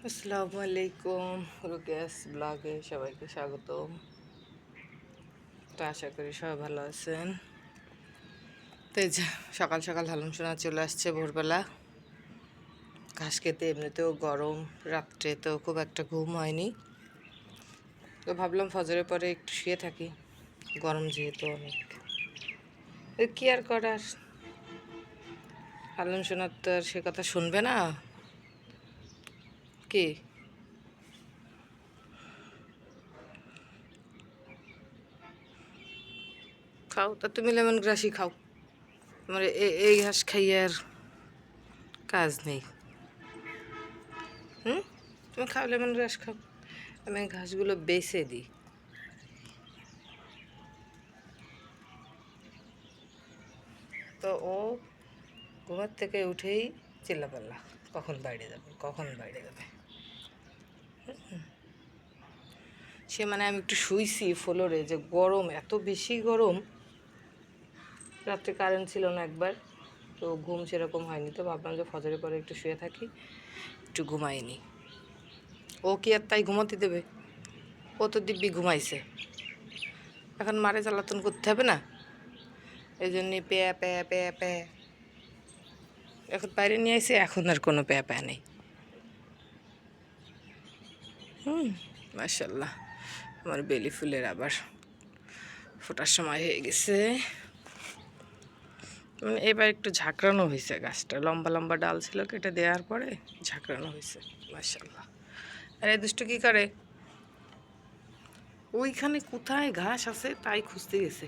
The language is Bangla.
আসসালামু আলাইকুম, রুকেশ ব্লগে সবাইকে স্বাগত। তো আশা করি সবাই ভালো আছেন। তো এই যে সকাল সকাল হালুম সোনা চলে আসছে ভোরবেলা ঘাস খেতে। এমনিতেও গরম, রাত্রে তো খুব একটা ঘুম হয়নি, তো ভাবলাম ফজরের পরে একটু শুয়ে থাকি, গরম যেহেতু অনেক। কি আর করার, হালুম সোনার তো আর সে কথা শুনবে না। কি খাও, তা তুমি লেমন গ্রাসই খাও, তোমার এই ঘাস খাইয়ে আর কাজ নেই। তুমি খাও, লেমন গ্রাস খাও, আমি ঘাসগুলো বেছে দিই। তো ও ঘুমার থেকে উঠেই চিল্লাপাল্লা, কখন বাইরে যাবে, কখন বাইরে যাবে। সে মানে আমি একটু শুইছি ফ্লোরে, যে গরম, এত বেশি গরম। রাত্রে কারেন্ট ছিল না একবার, তো ঘুম সেরকম হয়নি, তো ভাবলাম যে ফজরের পরে একটু শুয়ে থাকি, একটু ঘুমাইনি। ও কি আর তাই ঘুমাতে দেবে? ও তো দিব্যি ঘুমাইছে, এখন মারে জ্বালাতন করতে হবে না, এই জন্যে প্যা প্যা প্যা প্যা। এখন বাইরে নিয়ে আসে, এখন আর কোনো প্যা প্যা নেই। মাশাল্লাহ, আমার বেলি ফুলের আবার ফোটার সময় হয়ে গেছে। এবার একটু ঝাঁকড়ানো হয়েছে, গাছটা লম্বা লম্বা ডাল ছিল, কেটে দেওয়ার পরে ঝাঁকড়ানো হয়েছে। মাশাল্লাহ। আর এই দুষ্ট কী করে, ওইখানে কোথায় ঘাস আছে তাই খুঁজতে গেছে।